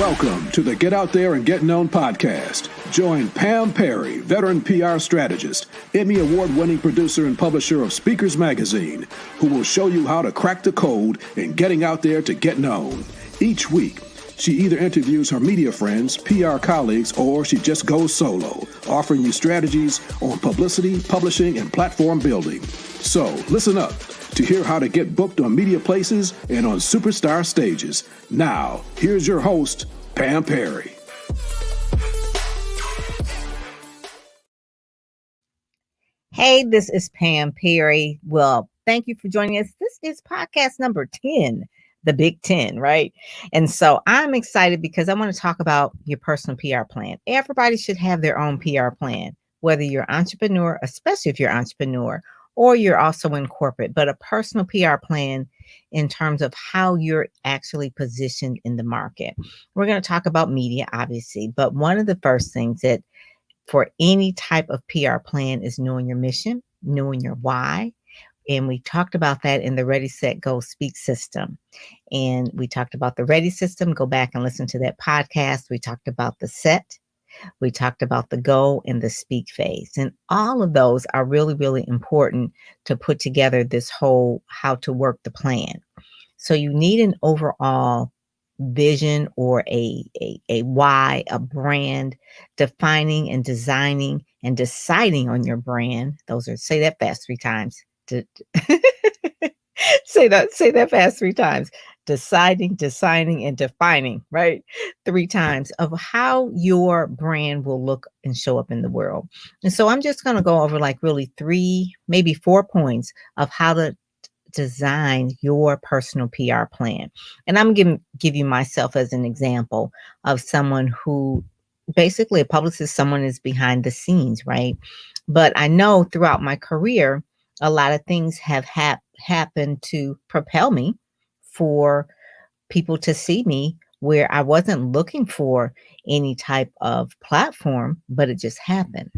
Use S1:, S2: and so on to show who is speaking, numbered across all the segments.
S1: Welcome to the Get Out There and Get Known podcast. Join Pam Perry, veteran PR strategist, Emmy award-winning producer and publisher of Speakers Magazine, who will show you how to crack the code in getting out there to get known. Each week, she either interviews her media friends, PR colleagues, or she just goes solo, offering you strategies on publicity, publishing, and platform building. So listen up to hear how to get booked on media places and on superstar stages. Now, here's your host, Pam Perry.
S2: Hey, this is Pam Perry. Well, thank you for joining us. This is podcast number 10, the Big 10, right? And so I'm excited because I want to talk about your personal PR plan. Everybody should have their own PR plan, whether you're an entrepreneur, especially if you're an entrepreneur, or you're also in corporate, but a personal PR plan in terms of how you're actually positioned in the market. We're going to talk about media, obviously, but one of the first things that for any type of PR plan is knowing your mission, knowing your why. And we talked about that in the Ready, Set, Go, Speak system. And we talked about the Ready system. Go back and listen to that podcast. We talked about the set. We talked about the go and the speak phase. And all of those are really, really important to put together this whole how to work the plan. So you need an overall vision or a why, a brand, defining and designing and deciding on your brand. Those are, say that fast 3 times. Say that fast 3 times. Deciding, designing, and defining, right? 3 times of how your brand will look and show up in the world. And so I'm just going to go over like really 3, maybe 4 points of how to design your personal PR plan. And I'm going to give you myself as an example of someone who basically a publicist, someone is behind the scenes, right? But I know throughout my career, a lot of things have happened to propel me for people to see me where I wasn't looking for any type of platform, but it just happened.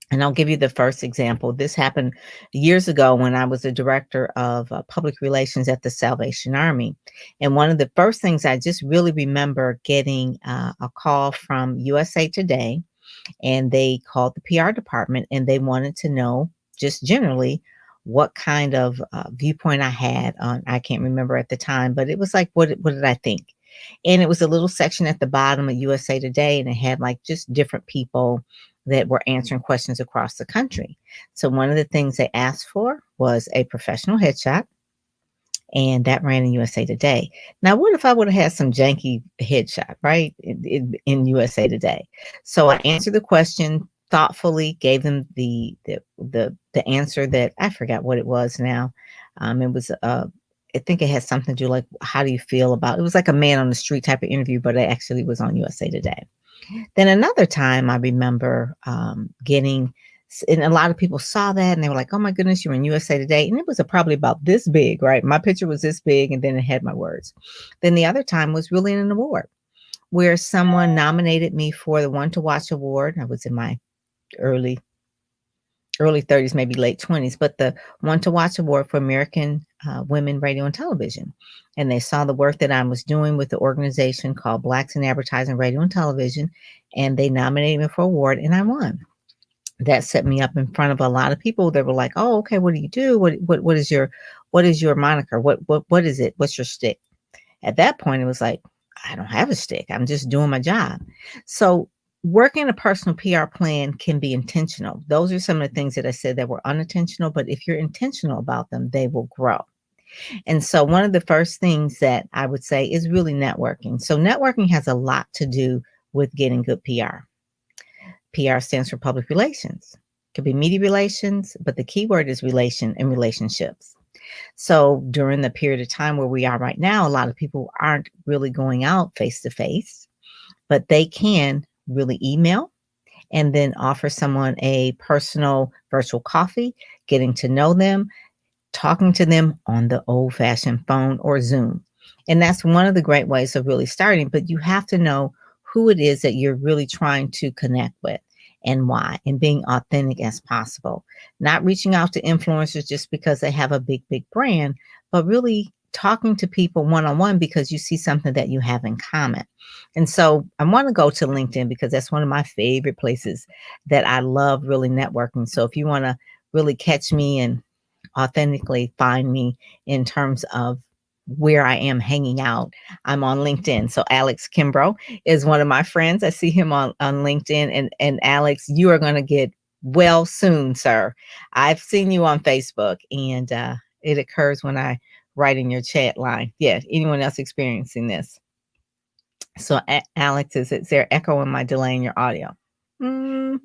S2: And I'll give you the first example. This happened years ago when I was a director of public relations at the Salvation Army. And one of the first things I just really remember getting a call from USA Today, and they called the PR department and they wanted to know just generally what kind of viewpoint I had on, I can't remember at the time, but it was like, what did I think? And it was a little section at the bottom of USA Today, and it had like just different people that were answering questions across the country. So one of the things they asked for was a professional headshot, and that ran in USA Today. Now, what if I would have had some janky headshot, right, in USA Today? So I answered the question thoughtfully, gave them the answer that I forgot what it was now. It was I think it had something to do like, how do you feel about, it was like a man on the street type of interview, but it actually was on USA Today. Then another time I remember getting, and a lot of people saw that and they were like, oh my goodness, you're in USA Today. And it was probably about this big, right? My picture was this big and then it had my words. Then the other time was really an award where someone nominated me for the One to Watch Award. I was in my early 30s, maybe late 20s, but the One to Watch Award for American Women Radio and Television. And they saw the work that I was doing with the organization called Blacks in Advertising, Radio and Television, and they nominated me for an award, and I won. That set me up in front of a lot of people that were like, oh, okay, what do you do? What is your moniker? What is it? What's your shtick? At that point, it was like, I don't have a shtick. I'm just doing my job. So working a personal PR plan can be intentional. Those are some of the things that I said that were unintentional, but if you're intentional about them, they will grow. And so one of the first things that I would say is really networking. So networking has a lot to do with getting good PR. PR stands for public relations. It could be media relations, but the key word is relation and relationships. So during the period of time where we are right now, a lot of people aren't really going out face to face, but they can really email and then offer someone a personal virtual coffee, getting to know them, talking to them on the old-fashioned phone or Zoom. And that's one of the great ways of really starting, but you have to know who it is that you're really trying to connect with and why, and being authentic as possible. Not reaching out to influencers just because they have a big brand, but really talking to people one-on-one because you see something that you have in common. And so I want to go to LinkedIn because that's one of my favorite places that I love really networking. So if you want to really catch me and authentically find me in terms of where I am hanging out, I'm on LinkedIn. So Alex Kimbrough is one of my friends. I see him on LinkedIn. And Alex, you are going to get well soon, sir. I've seen you on Facebook, and it occurs when I write in your chat line. Yeah, anyone else experiencing this? So Alex, is there echo in my delay in your audio? No,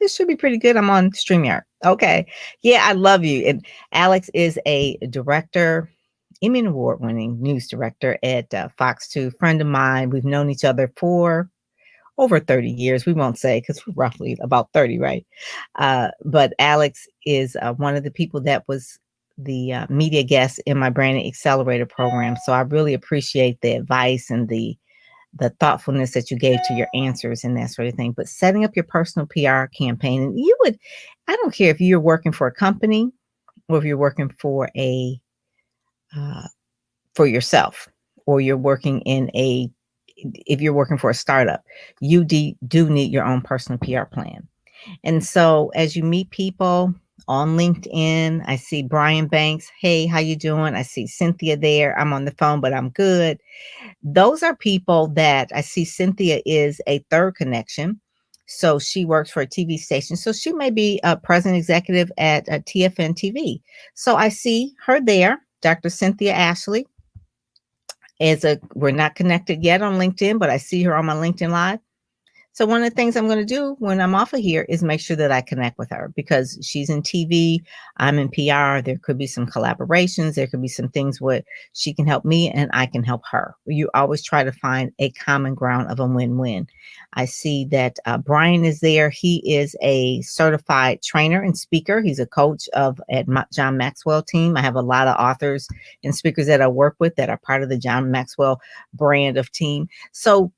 S2: this should be pretty good. I'm on StreamYard. Okay. Yeah, I love you. And Alex is a director, Emmy Award winning news director at Fox 2, friend of mine. We've known each other for over 30 years. We won't say because we're roughly about 30, right? But Alex is one of the people that was the media guest in my Branding Accelerator program. So I really appreciate the advice and the thoughtfulness that you gave to your answers and that sort of thing. But setting up your personal PR campaign, and I don't care if you're working for a company or if you're working for for yourself, or you're working if you're working for a startup, you do need your own personal PR plan. And so as you meet people on LinkedIn, I see Brian Banks. Hey, how you doing? I see Cynthia there. I'm on the phone, but I'm good. Those are people that I see. Cynthia is a third connection. So she works for a TV station. So she may be a president executive at TFN TV. So I see her there, Dr. Cynthia Ashley. We're not connected yet on LinkedIn, but I see her on my LinkedIn Live. So one of the things I'm going to do when I'm off of here is make sure that I connect with her, because she's in TV, I'm in PR. There could be some collaborations. There could be some things where she can help me and I can help her. You always try to find a common ground of a win-win. I see that Brian is there. He is a certified trainer and speaker. He's a coach at John Maxwell team. I have a lot of authors and speakers that I work with that are part of the John Maxwell brand of team. So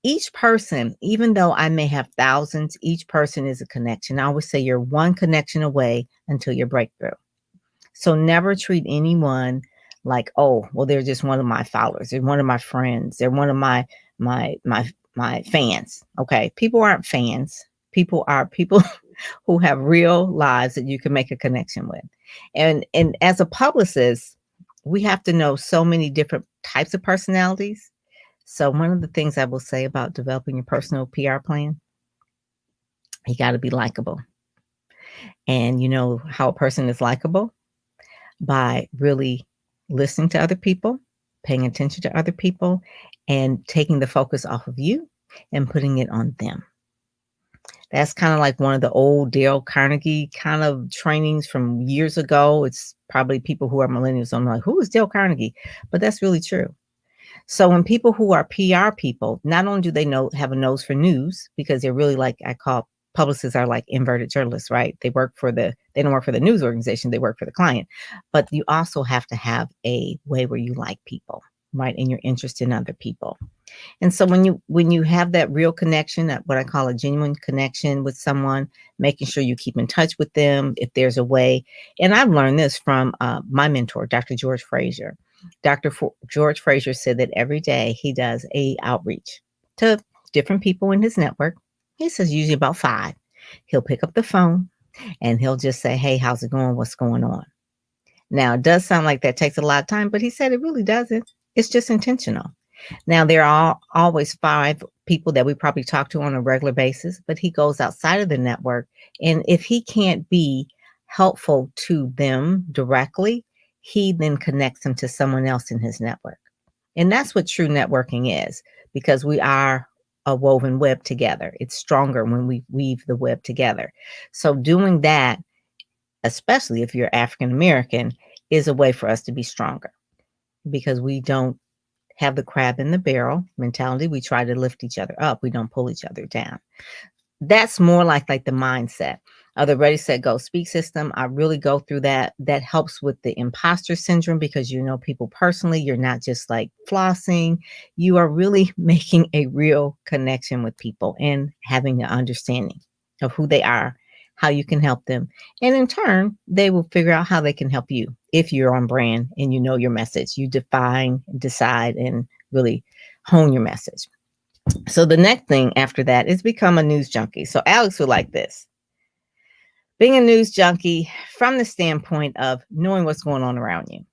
S2: each person, even though I may have thousands, each person is a connection. I always say you're one connection away until your breakthrough. So never treat anyone like, oh, well, they're just one of my followers. They're one of my friends. They're one of my fans. Okay. People aren't fans. People are people who have real lives that you can make a connection with. And as a publicist, we have to know so many different types of personalities. So one of the things I will say about developing your personal PR plan, you got to be likable. And you know how a person is likable? By really listening to other people, paying attention to other people, and taking the focus off of you and putting it on them. That's kind of like one of the old Dale Carnegie kind of trainings from years ago. It's probably people who are millennials don't know, like, who is Dale Carnegie? But that's really true. So when people who are PR people, not only do they have a nose for news, because they're really, like I call publicists, are like inverted journalists, right? They don't work for the news organization, they work for the client. But you also have to have a way where you like people, right? And you're interested in other people. And so when you have that real connection, what I call a genuine connection with someone, making sure you keep in touch with them if there's a way. And I've learned this from my mentor, Dr. George Fraser. George Fraser said that every day he does a outreach to different people in his network. He says usually about 5. He'll pick up the phone and he'll just say, hey, how's it going? What's going on? Now, it does sound like that takes a lot of time, but he said it really doesn't. It's just intentional. Now, there are always 5 people that we probably talk to on a regular basis, but he goes outside of the network. And if he can't be helpful to them directly, he then connects them to someone else in his network. And that's what true networking is, because we are a woven web together. It's stronger when we weave the web together. So doing that, especially if you're African American, is a way for us to be stronger, because we don't have the crab in the barrel mentality. We try to lift each other up. We don't pull each other down. That's more like the mindset of the Ready, Set, Go, Speak system. I really go through that. That helps with the imposter syndrome, because you know people personally. You're not just like flossing. You are really making a real connection with people and having an understanding of who they are, how you can help them. And in turn, they will figure out how they can help you. If you're on brand and you know your message, you define, decide, and really hone your message. So the next thing after that is become a news junkie. So Alex would like this. Being a news junkie from the standpoint of knowing what's going on around you.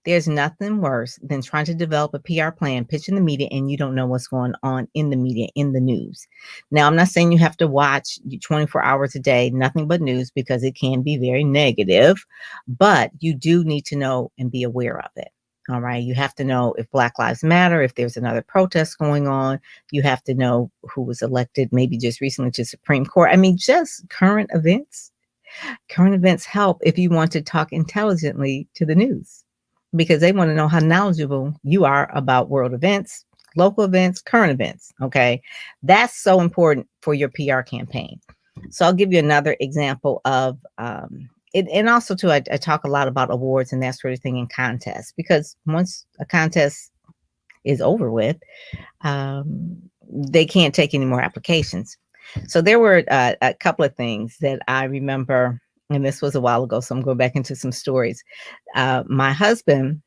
S2: There's nothing worse than trying to develop a PR plan, pitch in the media, and you don't know what's going on in the media, in the news. Now, I'm not saying you have to watch 24 hours a day, nothing but news, because it can be very negative, but you do need to know and be aware of it. All right. You have to know if Black Lives Matter, if there's another protest going on. You have to know who was elected, maybe just recently to Supreme Court. I mean, just current events. Current events help if you want to talk intelligently to the news, because they want to know how knowledgeable you are about world events, local events, current events. Okay. That's so important for your PR campaign. So I'll give you another example of it. And also too, I talk a lot about awards and that sort of thing in contests, because once a contest is over with, they can't take any more applications. So there were a couple of things that I remember, and this was a while ago, so I'm going back into some stories. My husband,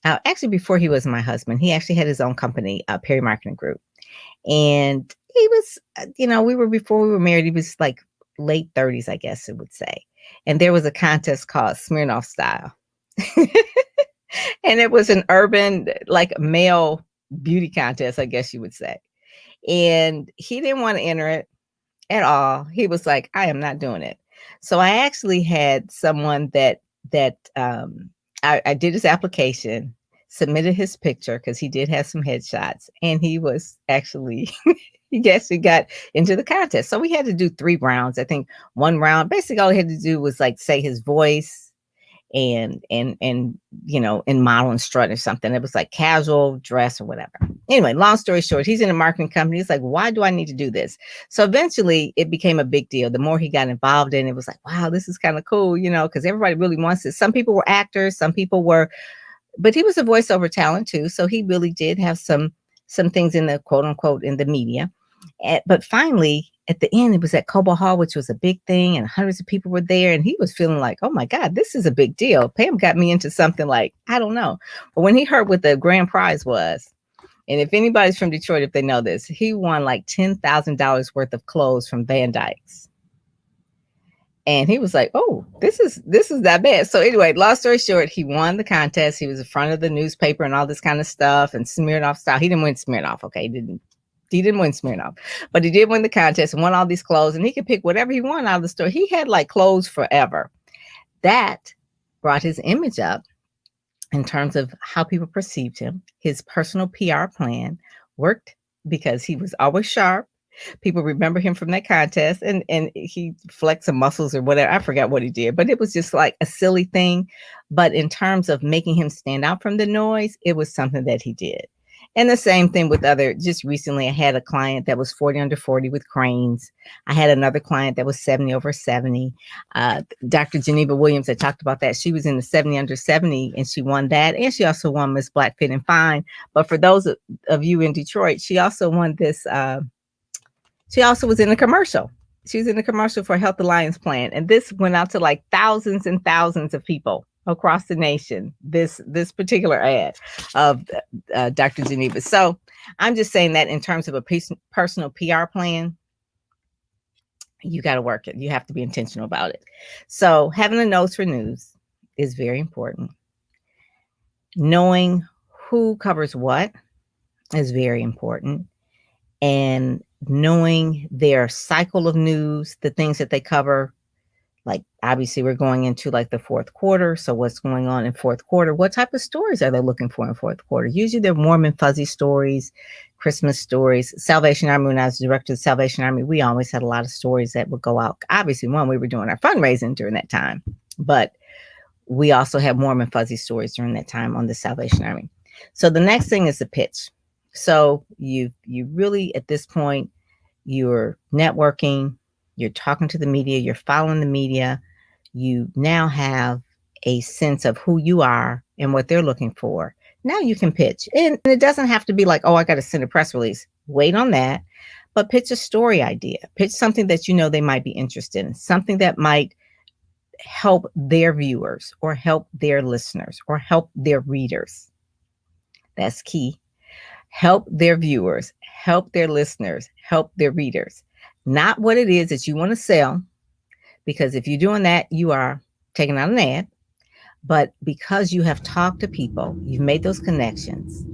S2: actually before he was my husband, he actually had his own company, Perry Marketing Group. And he was, before we were married, he was like late 30s, I guess it would say. And there was a contest called Smirnoff Style. And it was an urban, like male beauty contest, I guess you would say. And he didn't want to enter it at all. He was like, I am not doing it. So I actually had someone that I did his application, submitted his picture, because he did have some headshots, and he was actually he actually got into the contest. So we had to do 3 rounds. I think one round, basically all he had to do was like say his voice and model and strut or something. It was like casual dress or whatever. Anyway, long story short, he's in a marketing company. He's like, why do I need to do this? So eventually it became a big deal. The more he got involved in it, was like, wow, this is kind of cool, because everybody really wants it. Some people were actors, some people were, but he was a voiceover talent too. So he really did have some things in the quote unquote in the media. But finally, at the end, it was at Cobo Hall, which was a big thing, and hundreds of people were there. And he was feeling like, oh my God, this is a big deal. Pam got me into something like, I don't know. But when he heard what the grand prize was, and if anybody's from Detroit, if they know this, he won like $10,000 worth of clothes from Van Dyke's. And he was like, oh, this is that bad. So anyway, long story short, he won the contest. He was in front of the newspaper and all this kind of stuff, and Smirnoff Style. He didn't win Smirnoff. Okay. He didn't win Smirnoff, but he did win the contest and won all these clothes, and he could pick whatever he wanted out of the store. He had like clothes forever. That brought his image up in terms of how people perceived him. His personal PR plan worked because he was always sharp. People remember him from that contest, and he flexed some muscles or whatever. I forgot what he did, but it was just like a silly thing. But in terms of making him stand out from the noise, it was something that he did. And the same thing with just recently, I had a client that was 40 under 40 with cranes. I had another client that was 70 over 70. Dr. Geneva Williams, I talked about that. She was in the 70 under 70, and she won that. And she also won Miss Black Fit and Fine. But for those of you in Detroit, she also won this. She also was in a commercial. She was in a commercial for Health Alliance Plan. And this went out to like thousands and thousands of people across the nation, this particular ad of Dr. Geneva. So I'm just saying that in terms of a personal PR plan, you got to work it. You have to be intentional about it. So having a nose for news is very important. Knowing who covers what is very important. And knowing their cycle of news, the things that they cover. Like, obviously, we're going into like the fourth quarter. So what's going on in fourth quarter? What type of stories are they looking for in fourth quarter? Usually they're warm and fuzzy stories, Christmas stories. Salvation Army, when I was director of the Salvation Army, we always had a lot of stories that would go out. Obviously, we were doing our fundraising during that time, but we also had warm and fuzzy stories during that time on the Salvation Army. So the next thing is the pitch. So you really, at this point, you're networking, you're talking to the media, you're following the media. You now have a sense of who you are and what they're looking for. Now you can pitch. And it doesn't have to be like, oh, I got to send a press release. Wait on that. But pitch a story idea. Pitch something that you know they might be interested in, something that might help their viewers or help their listeners or help their readers. That's key. Help their viewers, help their listeners, help their readers. Not what it is that you want to sell, because if you're doing that, you are taking out an ad. But because you have talked to people, you've made those connections,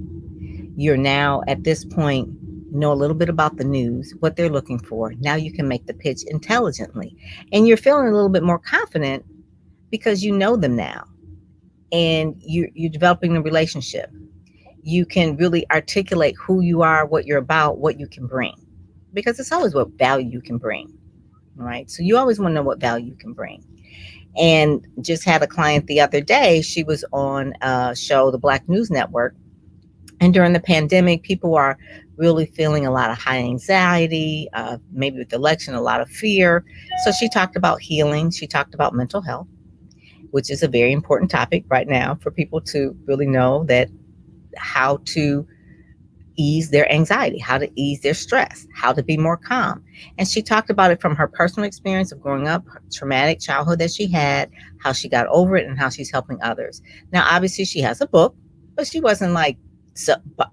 S2: you're now at this point know a little bit about the news, what they're looking for. Now you can make the pitch intelligently. And you're feeling a little bit more confident because you know them now. And you're developing a relationship. You can really articulate who you are, what you're about, what you can bring. Because it's always what value you can bring, right? So you always want to know what value you can bring. And just had a client the other day. She was on a show, the Black News Network. And during the pandemic, people are really feeling a lot of high anxiety, maybe with the election, a lot of fear. So she talked about healing. She talked about mental health, which is a very important topic right now for people to really know that how to ease their anxiety, how to ease their stress, how to be more calm. And she talked about it from her personal experience of growing up, her traumatic childhood that she had, how she got over it, and how she's helping others. Now, obviously, she has a book, but she wasn't like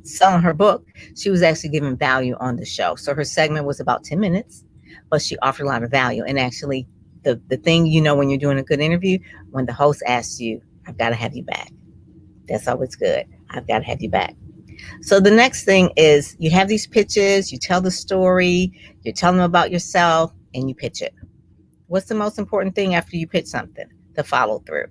S2: selling her book. She was actually giving value on the show. So her segment was about 10 minutes, but she offered a lot of value. And actually, the thing, you know, when you're doing a good interview, when the host asks you, I've got to have you back. That's always good. I've got to have you back. So the next thing is you have these pitches, you tell the story, you tell them about yourself, and you pitch it. What's the most important thing after you pitch something? The follow through.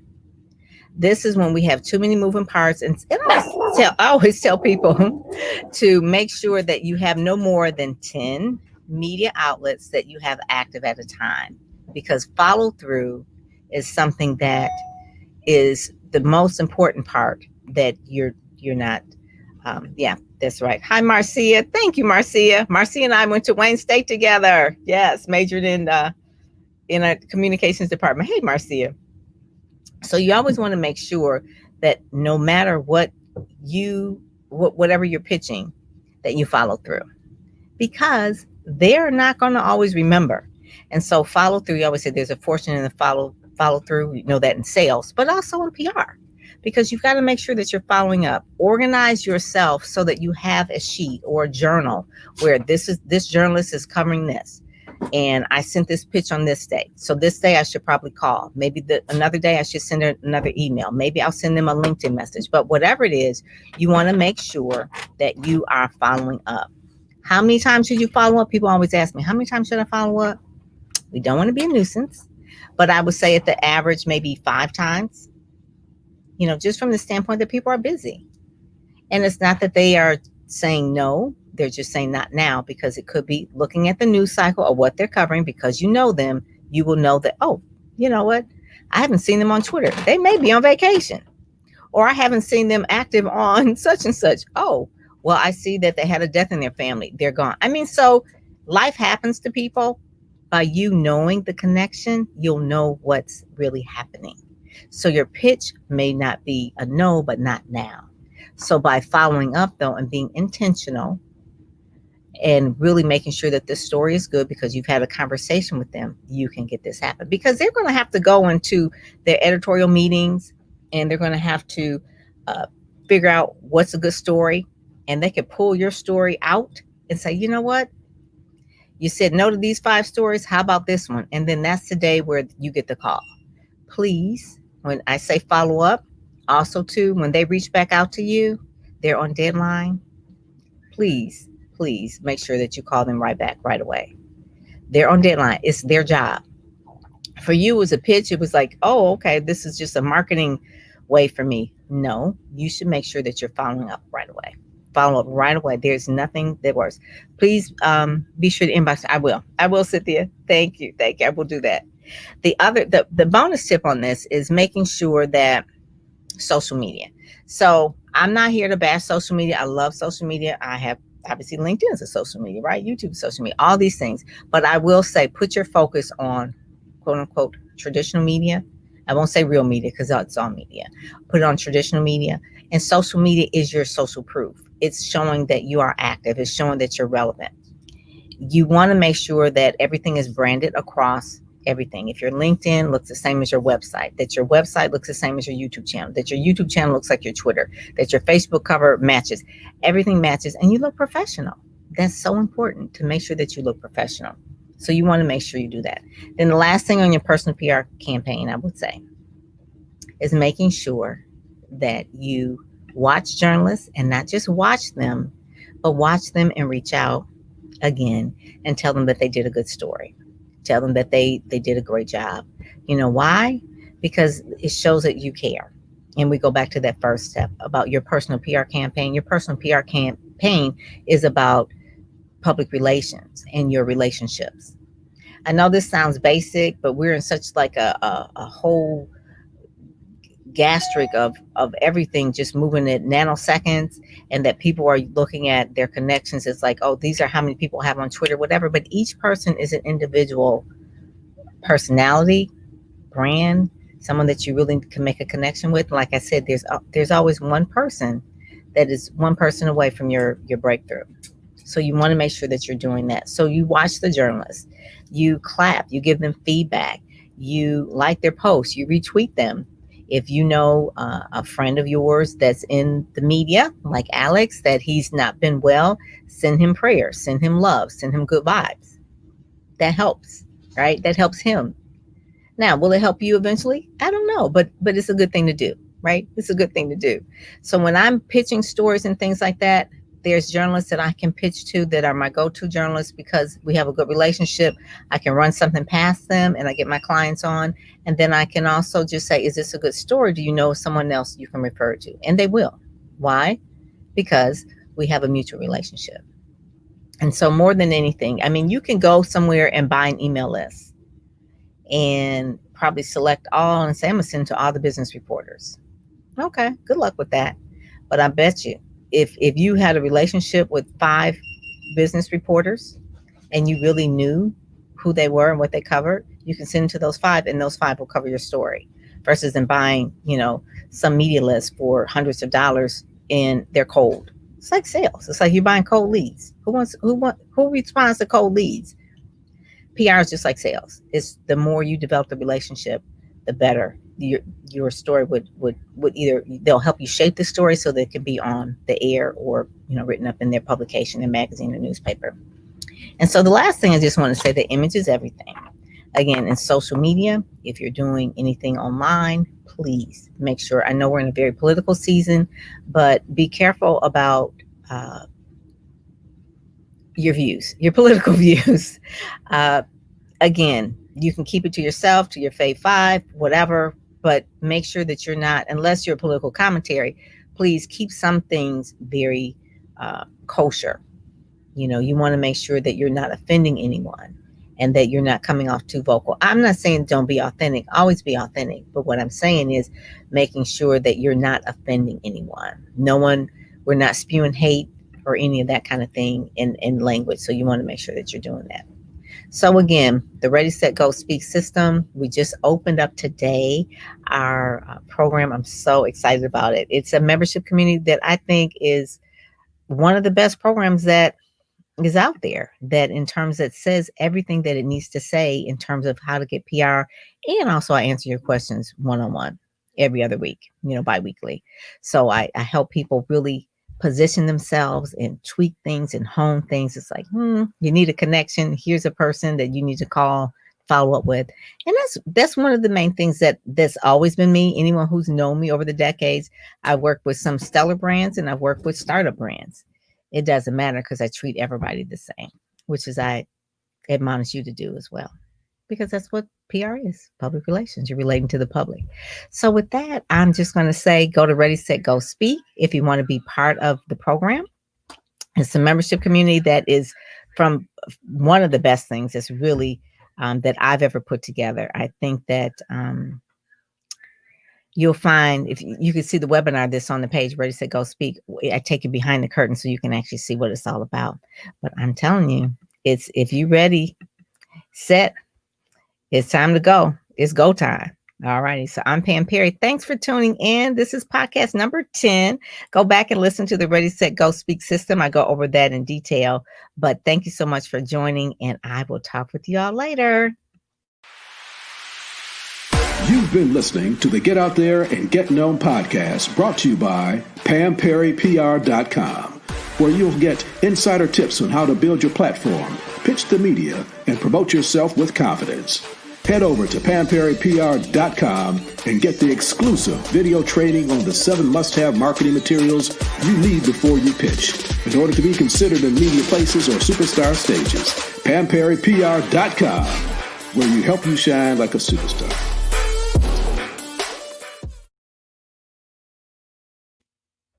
S2: This is when we have too many moving parts. And I always tell people to make sure that you have no more than 10 media outlets that you have active at a time, because follow through is something that is the most important part that you're not. Yeah, that's right. Hi, Marcia. Thank you, Marcia. Marcia and I went to Wayne State together. Yes, majored in a communications department. Hey, Marcia. So you always want to make sure that no matter whatever you're pitching, that you follow through, because they're not going to always remember. And so follow through. You always say there's a fortune in the follow through. You know that in sales, but also in PR. Because you've got to make sure that you're following up. Organize yourself so that you have a sheet or a journal where this journalist is covering this. And I sent this pitch on this day. So this day I should probably call. Maybe another day I should send another email. Maybe I'll send them a LinkedIn message. But whatever it is, you want to make sure that you are following up. How many times should you follow up? People always ask me, how many times should I follow up? We don't want to be a nuisance. But I would say at the average, maybe 5 times. You know, just from the standpoint that people are busy. And it's not that they are saying no, they're just saying not now, because it could be looking at the news cycle or what they're covering. Because you know them, you will know that, oh, you know what? I haven't seen them on Twitter. They may be on vacation. Or I haven't seen them active on such and such. Oh, well, I see that they had a death in their family. They're gone. I mean, so life happens to people. By you knowing the connection, you'll know what's really happening. So your pitch may not be a no, but not now. So by following up, though, and being intentional and really making sure that this story is good because you've had a conversation with them, you can get this happen. Because they're going to have to go into their editorial meetings and they're going to have to figure out what's a good story. And they could pull your story out and say, you know what? You said no to these 5 stories. How about this one? And then that's the day where you get the call. Please. When I say follow up, also too, when they reach back out to you, they're on deadline. Please make sure that you call them right back right away. They're on deadline. It's their job. For you as a pitch, it was like, oh, okay, this is just a marketing way for me. No, you should make sure that you're following up right away. Follow up right away. There's nothing that works. Please be sure to inbox. I will, Cynthia. Thank you. I will do that. The bonus tip on this is making sure that social media. So I'm not here to bash social media. I love social media. I have obviously LinkedIn is a social media, right? YouTube is social media, all these things. But I will say, put your focus on quote unquote traditional media. I won't say real media because it's all media. Put it on traditional media. And social media is your social proof. It's showing that you are active. It's showing that you're relevant. You want to make sure that everything is branded across everything. If your LinkedIn looks the same as your website, that your website looks the same as your YouTube channel, that your YouTube channel looks like your Twitter, that your Facebook cover matches, everything matches, and you look professional. That's so important to make sure that you look professional. So you want to make sure you do that. Then the last thing on your personal PR campaign, I would say, is making sure that you watch journalists and not just watch them, but watch them and reach out again and tell them that they did a good story. Tell them that they did a great job. You know why? Because it shows that you care. And we go back to that first step about your personal PR campaign. Your personal PR campaign is about public relations and your relationships. I know this sounds basic, but we're in such like a whole gastric of everything just moving at nanoseconds, and that people are looking at their connections. It's like, oh, these are how many people have on Twitter, whatever. But each person is an individual personality, brand, someone that you really can make a connection with. Like I said, there's always one person that is one person away from your breakthrough. So you want to make sure that you're doing that. So you watch the journalists, you clap, you give them feedback, you like their posts, you retweet them. If you know a friend of yours that's in the media, like Alex, that he's not been well, send him prayers, send him love, send him good vibes. That helps, right? That helps him. Now, will it help you eventually? I don't know, but it's a good thing to do, right? It's a good thing to do. So when I'm pitching stories and things like that, there's journalists that I can pitch to that are my go-to journalists because we have a good relationship. I can run something past them and I get my clients on. And then I can also just say, is this a good story? Do you know someone else you can refer to? And they will. Why? Because we have a mutual relationship. And so more than anything, I mean, you can go somewhere and buy an email list and probably select all and say, I'm going to send to all the business reporters. Okay, good luck with that. But I bet you, if you had a relationship with 5 business reporters and you really knew who they were and what they covered, you can send to those 5 and those 5 will cover your story versus than buying, some media list for hundreds of dollars and they're cold. It's like sales. It's like you're buying cold leads. Who responds to cold leads? PR is just like sales. It's the more you develop the relationship, the better your story would either they'll help you shape the story so that it can be on the air or written up in their publication, their magazine, or newspaper. And so the last thing I just want to say, the image is everything. Again, in social media, if you're doing anything online, please make sure. I know we're in a very political season, but be careful about your views, your political views. Again, you can keep it to yourself, to your fave 5, whatever, but make sure that you're not, unless you're a political commentary, please keep some things very kosher. You want to make sure that you're not offending anyone and that you're not coming off too vocal. I'm not saying don't be authentic, always be authentic. But what I'm saying is making sure that you're not offending anyone. We're not spewing hate or any of that kind of thing in language. So you want to make sure that you're doing that. So again, the Ready, Set, Go, Speak system, we just opened up today our program. I'm so excited about it. It's a membership community that I think is one of the best programs that is out there, that in terms that says everything that it needs to say in terms of how to get PR. And also I answer your questions one-on-one every other week, bi-weekly. So I help people really position themselves and tweak things and hone things. It's like, you need a connection. Here's a person that you need to call, follow up with. And that's one of the main things that's always been me. Anyone who's known me over the decades, I work with some stellar brands and I've worked with startup brands. It doesn't matter because I treat everybody the same, which is I admonish you to do as well, because that's what PR is, public relations. You're relating to the public. So with that, I'm just going to say, go to Ready, Set, Go, Speak if you want to be part of the program. It's a membership community that is from one of the best things that's really that I've ever put together. I think that you'll find, if you can see the webinar that's on the page, Ready, Set, Go, Speak. I take you behind the curtain so you can actually see what it's all about. But I'm telling you, if you're ready, set, it's time to go. It's go time. All righty. So I'm Pam Perry. Thanks for tuning in. This is podcast number 10. Go back and listen to the Ready, Set, Go Speak system. I go over that in detail. But thank you so much for joining, and I will talk with you all later.
S1: You've been listening to the Get Out There and Get Known podcast, brought to you by PamPerryPR.com, where you'll get insider tips on how to build your platform, pitch the media, and promote yourself with confidence. Head over to PamPerryPR.com and get the exclusive video training on the 7 must-have marketing materials you need before you pitch in order to be considered in media places or superstar stages. PamPerryPR.com, where we help you shine like a superstar.